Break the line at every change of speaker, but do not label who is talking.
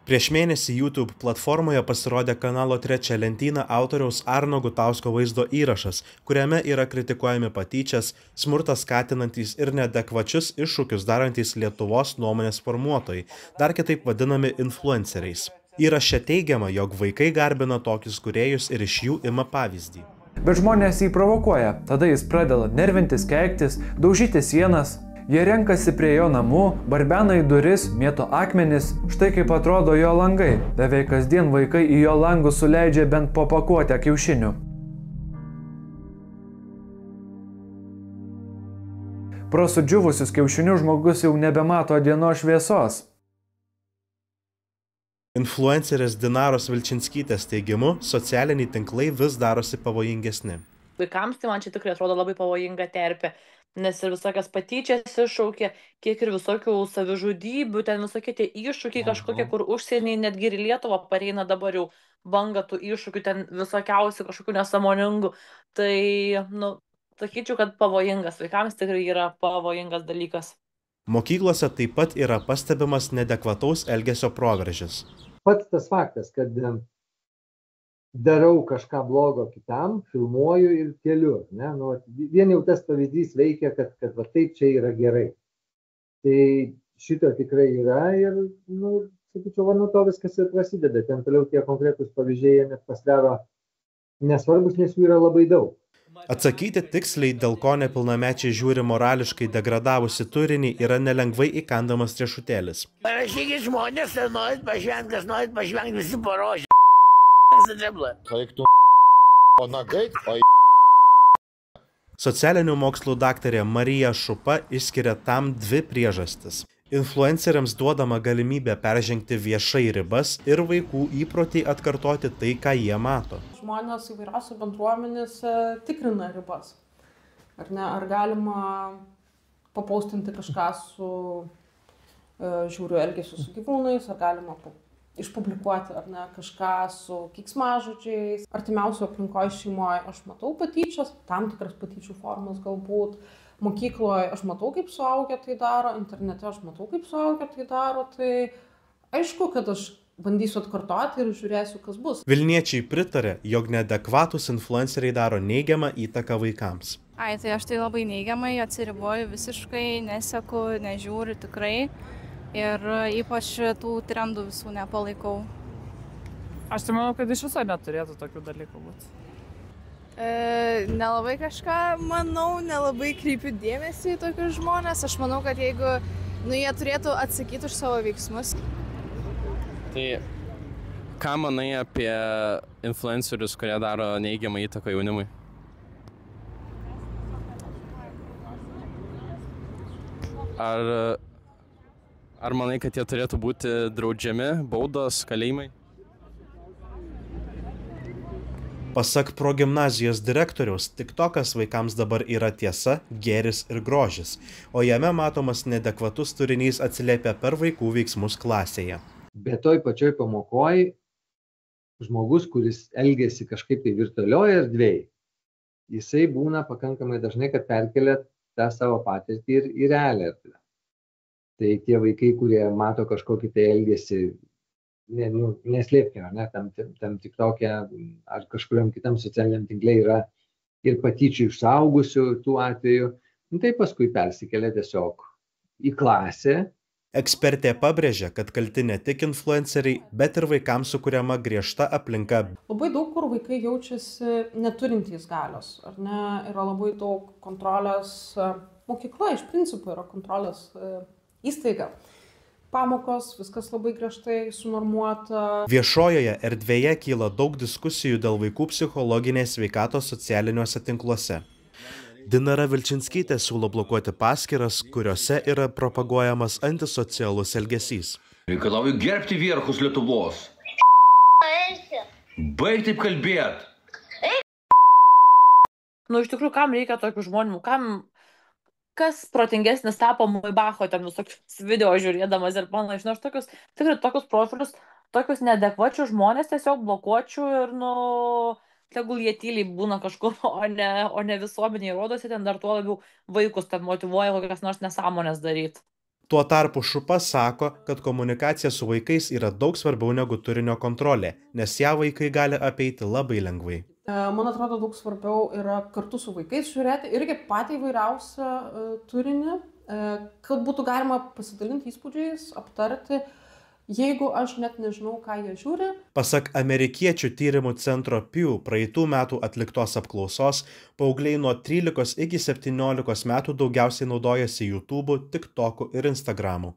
Prieš mėnesį YouTube platformoje pasirodė kanalo Trečia lentyna autoriaus Arno Gutausko vaizdo įrašas, kuriame yra kritikuojami patyčias, smurtą skatinantys ir neadekvačius iššūkius darantys Lietuvos nuomonės formuotojai, dar kitaip vadinami influenceriais. Įraše teigiama, jog vaikai garbina tokius kūrėjus ir iš jų ima pavyzdį.
Bet žmonės jį provokuoja, tada jis pradeda nervintis, keiktis, daužyti sienas. Jie renkasi prie jo namų, barbena į duris, mėto akmenis, štai kaip atrodo jo langai. Beveik kasdien vaikai į jo langus suleidžia bent po pakuotę kiaušinių. Pro sudžiuvusius kiaušinius žmogus jau nebemato dienos šviesos.
Influencerės Dinaros Vilčinskytės teigimu, socialiniai tinklai vis darosi pavojingesni.
Vaikams tai man čia tikrai atrodo labai pavojinga terpė, nes ir visokias patyčias iššaukia, kiek ir visokių savižudybių, ten visokie tie iššūkiai kažkokie, kur užsieniai netgi ir į Lietuvą pareina dabar jau banga tų iššūkių, ten visokiausių kažkokių nesąmoningų. Tai, sakyčiau, kad pavojingas vaikams tikrai yra pavojingas dalykas.
Mokyklose taip pat yra pastebimas neadekvataus elgesio proveržis.
Pats tas faktas, kad darau kažką blogo kitam, filmuoju ir keliu. Ne? Vien jau tas pavyzdys veikia, kad va taip čia yra gerai. Tai šito tikrai yra ir, sakyčiau, nuo to viskas ir prasideda. Ten toliau tie konkretūs pavyzdžiai net pasidaro nesvarbus, nes jų yra labai daug.
Atsakyti tiksliai, dėl ko nepilnamečiai žiūri morališkai degradavusi turinį, yra nelengvai įkandamas riešutėlis.
Parašykit žmonės, ar norit pažvengti, kas norit pažvengti, visi parožė.
Socialinių mokslų daktarė Marija Šupa išskiria tam dvi priežastis. Influenceriams duodama galimybė peržengti viešai ribas ir vaikų įprotį atkartoti tai, ką jie mato.
Žmonės įvairiausių bendruomenėse tikrina ribas. Ar galima papaustinti kažką su žiauriu elgesiu su gyvūnais, ar galima išpublikuoti kažką su keiksmažodžiais. Artimiausio aplinkoje šeimoje aš matau patyčias, tam tikras patyčių formas galbūt. Mokykloje aš matau, kaip suaugę tai daro, internete aš matau, kaip suaugę tai daro, tai aišku, kad aš bandysiu atkartoti ir žiūrėsiu, kas bus.
Vilniečiai pritarė, jog neadekvatūs influenceriai daro neigiamą įtaką vaikams.
Tai aš tai labai neigiamai atsiriboju, visiškai neseku, nežiūriu tikrai ir ypač tų trendų visų nepalaikau.
Aš tai manau, kad iš viso neturėtų tokių dalykų būti.
Nelabai kažką manau, nelabai kreipiu dėmesį į tokius žmonės. Aš manau, kad jeigu jie turėtų atsakyti už savo veiksmus.
Tai ką manai apie influencerius, kurie daro neigiamą įtaką jaunimui? Ar manai, kad jie turėtų būti draudžiami, baudos, kalėjimai?
Pasak progimnazijos direktoriaus, TikTokas vaikams dabar yra tiesa, gėris ir grožis, o jame matomas neadekvatus turinys atsiliepia per vaikų veiksmus klasėje.
Bet toj pačioj pamokoj žmogus, kuris elgiasi kažkaip tai virtualioje erdvėje, jisai būna pakankamai dažnai, kad perkelia tą savo patirtį ir į realią erdvę. Tai tie vaikai, kurie mato kažkokį tai elgesį, neslėpkime, tam TikTok'e ar kažkuriam kitam socialiniam tinkle yra ir patyčių iš suaugusių tų atvejų, tai paskui persikelia tiesiog į klasę.
Ekspertė pabrėžia, kad kalti ne tik influenceriai, bet ir vaikams sukuriama griežta aplinka.
Labai daug kur vaikai jaučiasi neturintys galios, yra labai daug kontrolės. Mokykla iš principo yra kontrolės įstaiga. Pamokos, viskas labai griežtai sunormuota.
Viešojoje erdvėje kyla daug diskusijų dėl vaikų psichologinės sveikatos socialiniuose tinkluose. Dinara Vilčinskytė siūlo blokuoti paskyras, kuriuose yra propaguojamas antisocialus elgesys.
Reikalauju gerbti vierchus Lietuvos. Baig taip kalbėt.
Iš tikrųjų, kam reikia tokių žmonių? Kas protingesnis tapo Maibacho ten visokius video žiūrėdamas ir panašiai. Aš tokius profilius, tokius neadekvačius žmonės tiesiog blokuočiau ir, tegul jie tyliai būna kažkur, o ne visuomeniai rodosi, ten dar tuo labiau vaikus ten motyvuoja kokias nors nesąmonės daryti.
Tuo tarpu Šupa sako, kad komunikacija su vaikais yra daug svarbiau negu turinio kontrolė, nes ją vaikai gali apeiti labai lengvai.
Man atrodo, daug svarbiau yra kartu su vaikais žiūrėti irgi patį įvairiausią turinį, kad būtų galima pasidalinti įspūdžiais, aptarti, jeigu aš net nežinau, ką jie žiūri.
Pasak amerikiečių tyrimų centro Pew praeitų metų atliktos apklausos, paaugliai nuo 13 iki 17 metų daugiausiai naudojasi YouTube'u, TikTok'u ir Instagram'u.